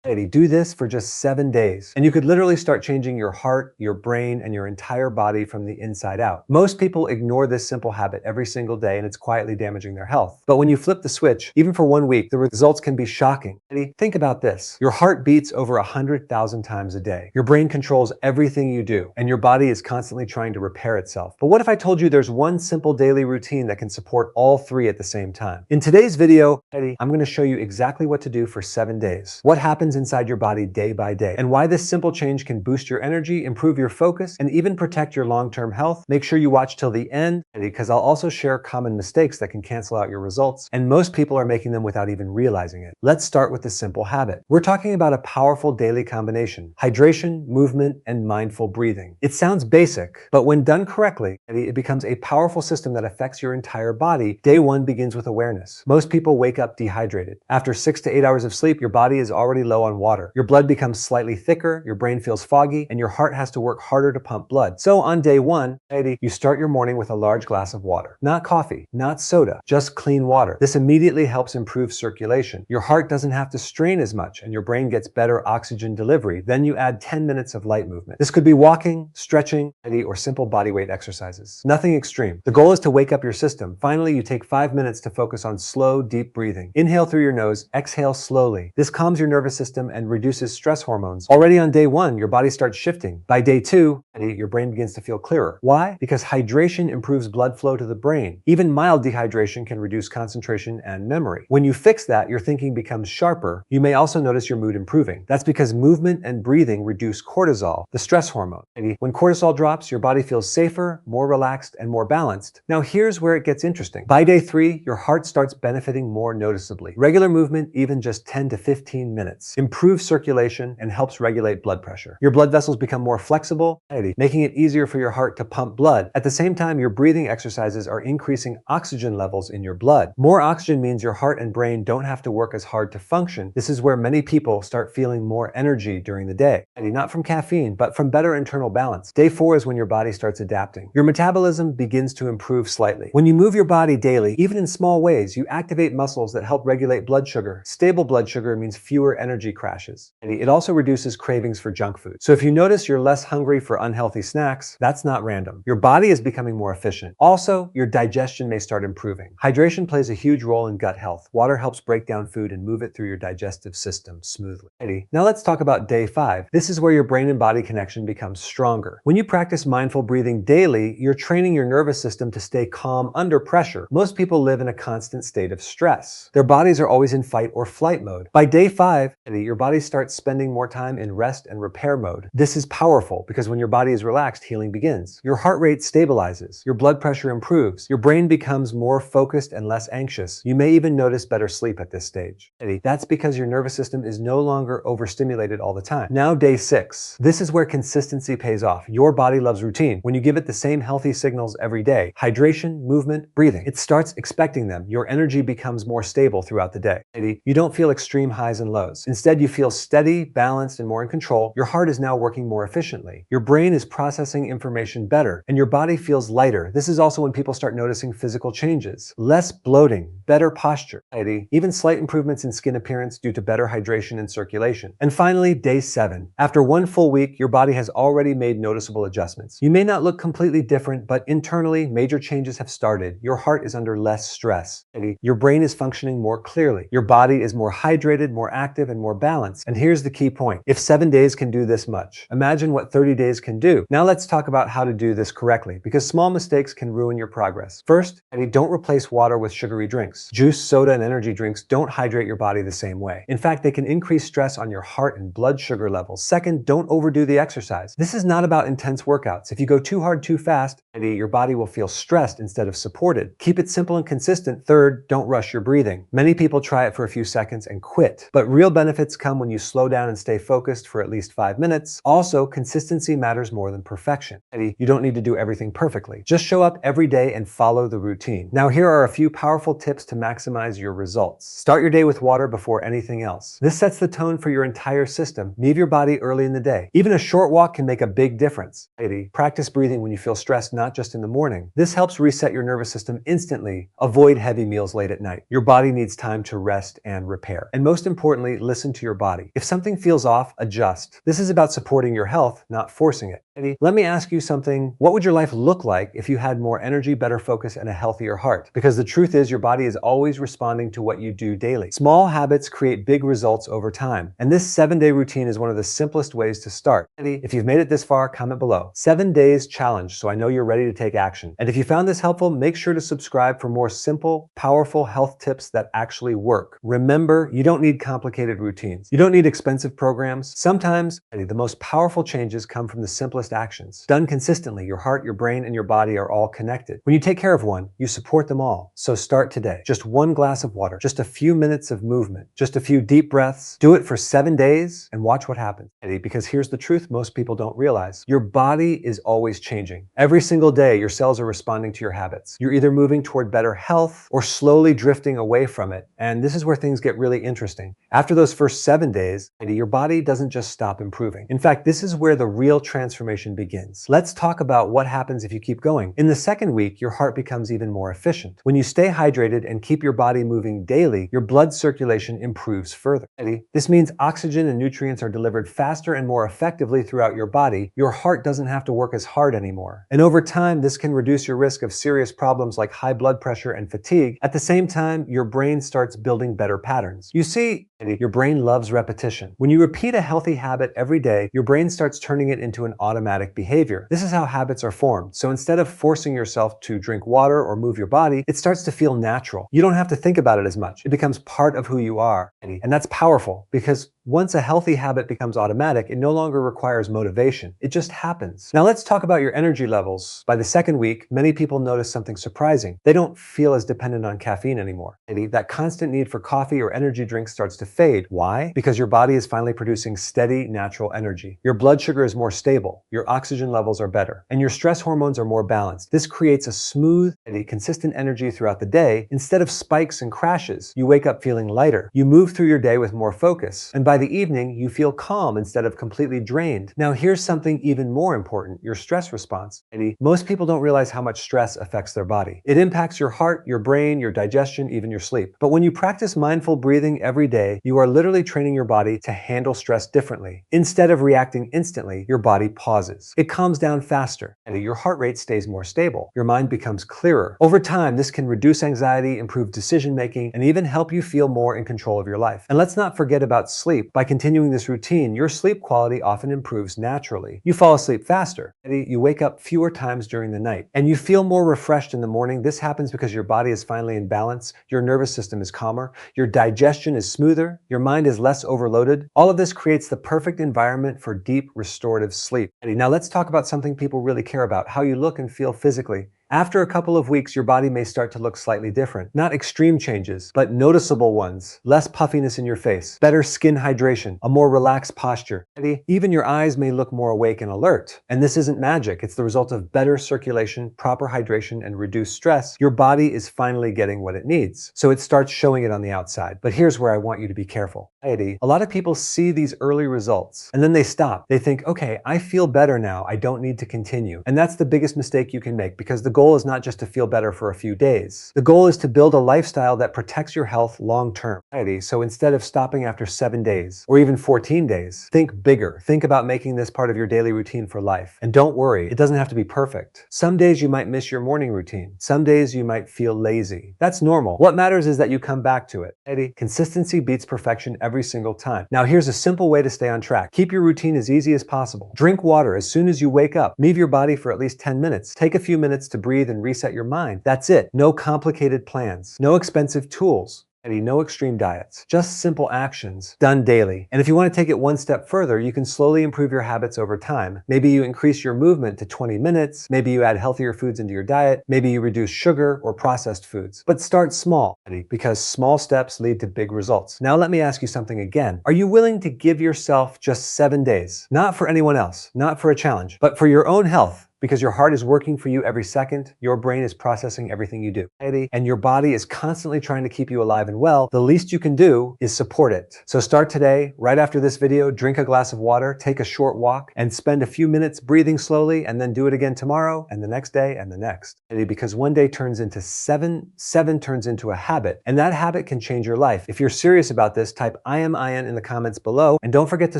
Do this for just 7 days, and you could literally start changing your heart, your brain, and your entire body from the inside out. Most people ignore this simple habit every single day, and it's quietly damaging their health. But when you flip the switch, even for 1 week, the results can be shocking. Think about this. Your heart beats over 100,000 times a day. Your brain controls everything you do, and your body is constantly trying to repair itself. But what if I told you there's one simple daily routine that can support all three at the same time? In today's video, I'm going to show you exactly what to do for 7 days, what happens inside your body day by day, and why this simple change can boost your energy, improve your focus, and even protect your long-term health. Make sure you watch till the end, because I'll also share common mistakes that can cancel out your results, and most people are making them without even realizing it. Let's start with the simple habit. We're talking about a powerful daily combination: hydration, movement, and mindful breathing. It sounds basic, but when done correctly, it becomes a powerful system that affects your entire body. Day one begins with awareness. Most people wake up dehydrated. After 6 to 8 hours of sleep, your body is already low on water. Your blood becomes slightly thicker, your brain feels foggy, and your heart has to work harder to pump blood. So on day one, you start your morning with a large glass of water. Not coffee, not soda, just clean water. This immediately helps improve circulation. Your heart doesn't have to strain as much, and your brain gets better oxygen delivery. Then you add 10 minutes of light movement. This could be walking, stretching, or simple bodyweight exercises. Nothing extreme. The goal is to wake up your system. Finally, you take 5 minutes to focus on slow, deep breathing. Inhale through your nose, exhale slowly. This calms your nervous system and reduces stress hormones. Already on day one, your body starts shifting. By day two, your brain begins to feel clearer. Why? Because hydration improves blood flow to the brain. Even mild dehydration can reduce concentration and memory. When you fix that, your thinking becomes sharper. You may also notice your mood improving. That's because movement and breathing reduce cortisol, the stress hormone. When cortisol drops, your body feels safer, more relaxed, and more balanced. Now here's where it gets interesting. By day three, your heart starts benefiting more noticeably. Regular movement, even just 10 to 15 minutes, improves circulation and helps regulate blood pressure. Your blood vessels become more flexible, making it easier for your heart to pump blood. At the same time, your breathing exercises are increasing oxygen levels in your blood. More oxygen means your heart and brain don't have to work as hard to function. This is where many people start feeling more energy during the day. Not from caffeine, but from better internal balance. Day four is when your body starts adapting. Your metabolism begins to improve slightly. When you move your body daily, even in small ways, you activate muscles that help regulate blood sugar. Stable blood sugar means fewer energy crashes. It also reduces cravings for junk food. So if you notice you're less hungry for unhealthy snacks, that's not random. Your body is becoming more efficient. Also, your digestion may start improving. Hydration plays a huge role in gut health. Water helps break down food and move it through your digestive system smoothly. Now let's talk about day 5. This is where your brain and body connection becomes stronger. When you practice mindful breathing daily, you're training your nervous system to stay calm under pressure. Most people live in a constant state of stress. Their bodies are always in fight or flight mode. By day 5, your body starts spending more time in rest and repair mode. This is powerful because when your body is relaxed, healing begins. Your heart rate stabilizes, your blood pressure improves, your brain becomes more focused and less anxious. You may even notice better sleep at this stage. That's because your nervous system is no longer overstimulated all the time. Now day 6. This is where consistency pays off. Your body loves routine. When you give it the same healthy signals every day, hydration, movement, breathing, it starts expecting them. Your energy becomes more stable throughout the day. You don't feel extreme highs and lows. Instead, you feel steady, balanced, and more in control. Your heart is now working more efficiently. Your brain is processing information better, and your body feels lighter. This is also when people start noticing physical changes. Less bloating, better posture, even slight improvements in skin appearance due to better hydration and circulation. And finally, day 7. After 1 full week, your body has already made noticeable adjustments. You may not look completely different, but internally, major changes have started. Your heart is under less stress. Your brain is functioning more clearly. Your body is more hydrated, more active, and more balanced. And here's the key point. If 7 days can do this much, imagine what 30 days can do. Now let's talk about how to do this correctly, because small mistakes can ruin your progress. First, don't replace water with sugary drinks. Juice, soda, and energy drinks don't hydrate your body the same way. In fact, they can increase stress on your heart and blood sugar levels. Second, don't overdo the exercise. This is not about intense workouts. If you go too hard too fast, your body will feel stressed instead of supported. Keep it simple and consistent. Third, don't rush your breathing. Many people try it for a few seconds and quit, but real benefits come when you slow down and stay focused for at least 5 minutes. Also, consistency matters more than perfection. You don't need to do everything perfectly. Just show up every day and follow the routine. Now, here are a few powerful tips to maximize your results. Start your day with water before anything else. This sets the tone for your entire system. Move your body early in the day. Even a short walk can make a big difference. Practice breathing when you feel stressed, not just in the morning. This helps reset your nervous system instantly. Avoid heavy meals late at night. Your body needs time to rest and repair. And most importantly, listen to your body. If something feels off, adjust. This is about supporting your health, not forcing it. Let me ask you something. What would your life look like if you had more energy, better focus, and a healthier heart? Because the truth is, your body is always responding to what you do daily. Small habits create big results over time. And this 7-day routine is one of the simplest ways to start. If you've made it this far, comment below. 7 days challenge, so I know you're ready to take action. And if you found this helpful, make sure to subscribe for more simple, powerful health tips that actually work. Remember, you don't need complicated routines. You don't need expensive programs. Sometimes, the most powerful changes come from the simplest actions. Done consistently, your heart, your brain, and your body are all connected. When you take care of one, you support them all. So start today. Just 1 glass of water, just a few minutes of movement, just a few deep breaths. Do it for 7 days and watch what happens. Because here's the truth most people don't realize. Your body is always changing. Every single day, your cells are responding to your habits. You're either moving toward better health or slowly drifting away from it. And this is where things get really interesting. After those first 7 days, your body doesn't just stop improving. In fact, this is where the real transformation begins. Let's talk about what happens if you keep going. In the second week, your heart becomes even more efficient. When you stay hydrated and keep your body moving daily, your blood circulation improves further. This means oxygen and nutrients are delivered faster and more effectively throughout your body. Your heart doesn't have to work as hard anymore. And over time, this can reduce your risk of serious problems like high blood pressure and fatigue. At the same time, your brain starts building better patterns. You see, your brain loves repetition. When you repeat a healthy habit every day, your brain starts turning it into an automatic behavior. This is how habits are formed. So instead of forcing yourself to drink water or move your body, it starts to feel natural. You don't have to think about it as much. It becomes part of who you are. And that's powerful because once a healthy habit becomes automatic, it no longer requires motivation. It just happens. Now let's talk about your energy levels. By the second week, many people notice something surprising. They don't feel as dependent on caffeine anymore. That constant need for coffee or energy drinks starts to fade. Why? Because your body is finally producing steady, natural energy. Your blood sugar is more stable, your oxygen levels are better, and your stress hormones are more balanced. This creates a smooth, consistent energy throughout the day. Instead of spikes and crashes, you wake up feeling lighter. You move through your day with more focus. And by the evening, you feel calm instead of completely drained. Now, here's something even more important, your stress response. Most people don't realize how much stress affects their body. It impacts your heart, your brain, your digestion, even your sleep. But when you practice mindful breathing every day, you are literally training your body to handle stress differently. Instead of reacting instantly, your body pauses. It calms down faster, and your heart rate stays more stable. Your mind becomes clearer. Over time, this can reduce anxiety, improve decision-making, and even help you feel more in control of your life. And let's not forget about sleep. By continuing this routine, your sleep quality often improves naturally. You fall asleep faster. You wake up fewer times during the night, and you feel more refreshed in the morning. This happens because your body is finally in balance, your nervous system is calmer, your digestion is smoother, your mind is less overloaded. All of this creates the perfect environment for deep, restorative sleep. Now let's talk about something people really care about, how you look and feel physically. After a couple of weeks, your body may start to look slightly different. Not extreme changes, but noticeable ones. Less puffiness in your face, better skin hydration, a more relaxed posture. Even your eyes may look more awake and alert. And this isn't magic. It's the result of better circulation, proper hydration, and reduced stress. Your body is finally getting what it needs. So it starts showing it on the outside. But here's where I want you to be careful. A lot of people see these early results and then they stop. They think, okay, I feel better now. I don't need to continue. And that's the biggest mistake you can make because the goal is not just to feel better for a few days. The goal is to build a lifestyle that protects your health long-term. So instead of stopping after 7 days or even 14 days, think bigger. Think about making this part of your daily routine for life. And don't worry, it doesn't have to be perfect. Some days you might miss your morning routine. Some days you might feel lazy. That's normal. What matters is that you come back to it. Consistency beats perfection every single time. Now here's a simple way to stay on track. Keep your routine as easy as possible. Drink water as soon as you wake up. Move your body for at least 10 minutes. Take a few minutes to breathe and reset your mind. That's it. No complicated plans. No expensive tools. No extreme diets, just simple actions done daily. And if you want to take it one step further, you can slowly improve your habits over time. Maybe you increase your movement to 20 minutes. Maybe you add healthier foods into your diet. Maybe you reduce sugar or processed foods. But start small, because small steps lead to big results. Now let me ask you something again. Are you willing to give yourself just 7 days? Not for anyone else, not for a challenge, but for your own health. Because your heart is working for you every second, your brain is processing everything you do. And your body is constantly trying to keep you alive and well. The least you can do is support it. So start today, right after this video, drink a glass of water, take a short walk, and spend a few minutes breathing slowly, and then do it again tomorrow, and the next day, and the next. Because one day turns into seven, seven turns into a habit, and that habit can change your life. If you're serious about this, type I am Ian in the comments below, and don't forget to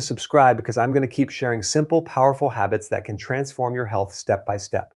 subscribe because I'm going to keep sharing simple, powerful habits that can transform your health step by step.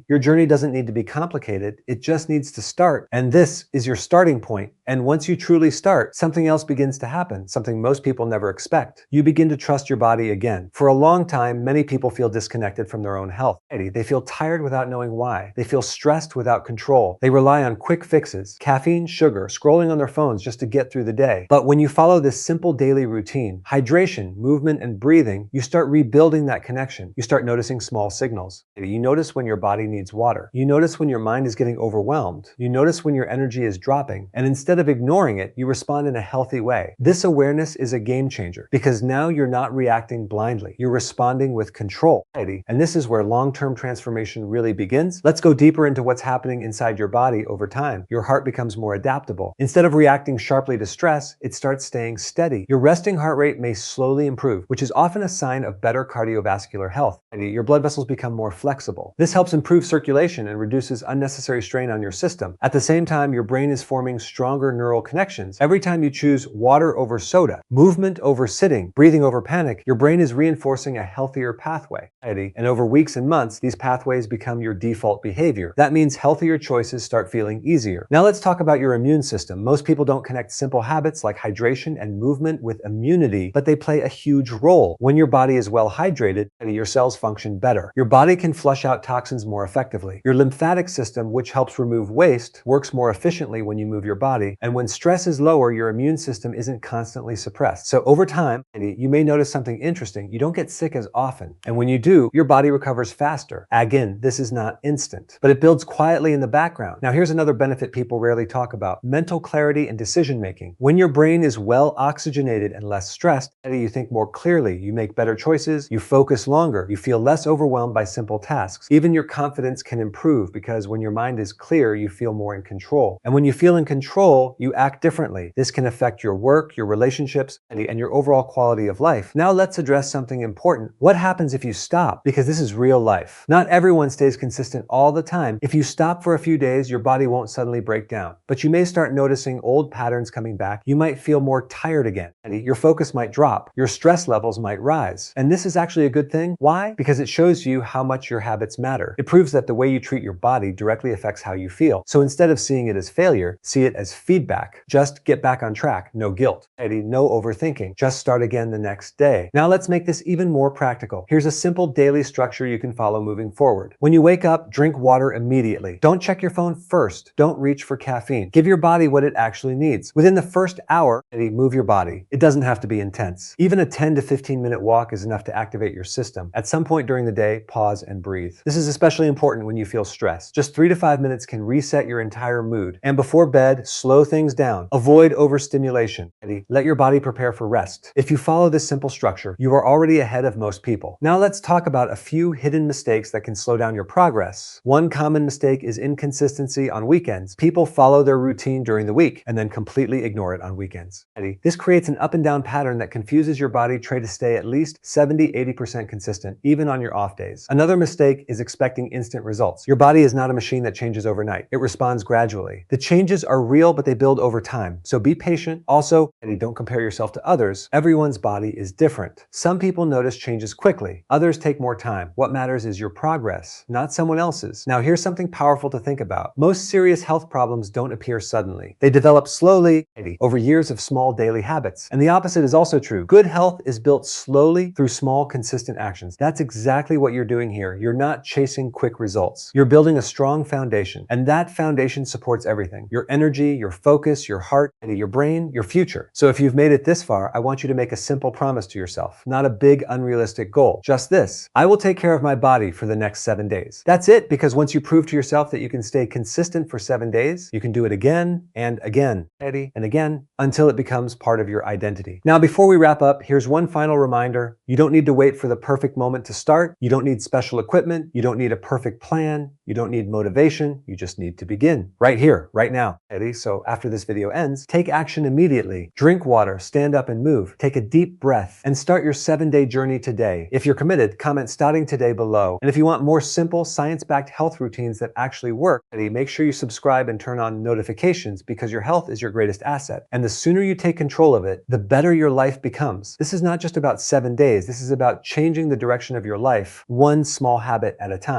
Your journey doesn't need to be complicated, it just needs to start, and this is your starting point. And once you truly start, something else begins to happen, something most people never expect. You begin to trust your body again. For a long time, many people feel disconnected from their own health. They feel tired without knowing why. They feel stressed without control. They rely on quick fixes, caffeine, sugar, scrolling on their phones just to get through the day. But when you follow this simple daily routine, hydration, movement, and breathing, you start rebuilding that connection. You start noticing small signals. You notice when your body needs water. You notice when your mind is getting overwhelmed. You notice when your energy is dropping. And instead of ignoring it, you respond in a healthy way. This awareness is a game changer because now you're not reacting blindly. You're responding with control. And this is where long-term transformation really begins. Let's go deeper into what's happening inside your body over time. Your heart becomes more adaptable. Instead of reacting sharply to stress, it starts staying steady. Your resting heart rate may slowly improve, which is often a sign of better cardiovascular health. Your blood vessels become more flexible. This helps improve circulation and reduces unnecessary strain on your system. At the same time, your brain is forming stronger neural connections. Every time you choose water over soda, movement over sitting, breathing over panic, your brain is reinforcing a healthier pathway. And over weeks and months, these pathways become your default behavior. That means healthier choices start feeling easier. Now let's talk about your immune system. Most people don't connect simple habits like hydration and movement with immunity, but they play a huge role. When your body is well hydrated, your cells function better. Your body can flush out toxins more effectively. Your lymphatic system, which helps remove waste, works more efficiently when you move your body. And when stress is lower, your immune system isn't constantly suppressed. So over time, you may notice something interesting. You don't get sick as often. And when you do, your body recovers faster. Again, this is not instant, but it builds quietly in the background. Now here's another benefit people rarely talk about: mental clarity and decision making. When your brain is well oxygenated and less stressed, you think more clearly, you make better choices, you focus longer, you feel less overwhelmed by simple tasks. Even your confidence can improve because when your mind is clear, you feel more in control. And when you feel in control, you act differently. This can affect your work, your relationships, and your overall quality of life. Now let's address something important. What happens if you stop? Because this is real life. Not everyone stays consistent all the time. If you stop for a few days, your body won't suddenly break down. But you may start noticing old patterns coming back. You might feel more tired again. Your focus might drop. Your stress levels might rise. And this is actually a good thing. Why? Because it shows you how much your habits matter. It proves that the way you treat your body directly affects how you feel. So instead of seeing it as failure, see it as feedback. Just get back on track. No guilt. No overthinking. Just start again the next day. Now let's make this even more practical. Here's a simple daily structure you can follow moving forward. When you wake up, drink water immediately. Don't check your phone first. Don't reach for caffeine. Give your body what it actually needs. Within the first hour, move your body. It doesn't have to be intense. Even a 10 to 15 minute walk is enough to activate your system. At some point during the day, pause and breathe. This is especially important when you feel stressed. Just 3 to 5 minutes can reset your entire mood. And before bed, slow things down. Avoid overstimulation. Let your body prepare for rest. If you follow this simple structure, you are already ahead of most people. Now let's talk about a few hidden mistakes that can slow down your progress. One common mistake is inconsistency on weekends. People follow their routine during the week and then completely ignore it on weekends. This creates an up and down pattern that confuses your body to stay at least 70-80% consistent, even on your off days. Another mistake is expecting instant results. Your body is not a machine that changes overnight. It responds gradually. The changes are real, but they build over time. So be patient. Also, don't compare yourself to others. Everyone's body is different. Some people notice changes quickly. Others take more time. What matters is your progress, not someone else's. Now, here's something powerful to think about. Most serious health problems don't appear suddenly. They develop slowly over years of small daily habits. And the opposite is also true. Good health is built slowly through small, consistent actions. That's exactly what you're doing here. You're not chasing quick results. You're building a strong foundation. And that foundation supports everything: your energy, your focus, your heart, your brain, your future. So if you've made it this far, I want you to make a simple promise to yourself. Not a big, unrealistic goal. Just this: I will take care of my body for the next 7 days. That's it, because once you prove to yourself that you can stay consistent for 7 days, you can do it again and again, and again, until it becomes part of your identity. Now, before we wrap up, here's one final reminder. You don't need to wait for the perfect moment to start. You don't need special equipment. You don't need need a perfect plan. You don't need motivation. You just need to begin right here, right now. So after this video ends, take action immediately. Drink water, stand up and move. Take a deep breath and start your 7-day journey today. If you're committed, comment starting today below. And if you want more simple, science-backed health routines that actually work, make sure you subscribe and turn on notifications because your health is your greatest asset. And the sooner you take control of it, the better your life becomes. This is not just about 7 days. This is about changing the direction of your life, one small habit at a time.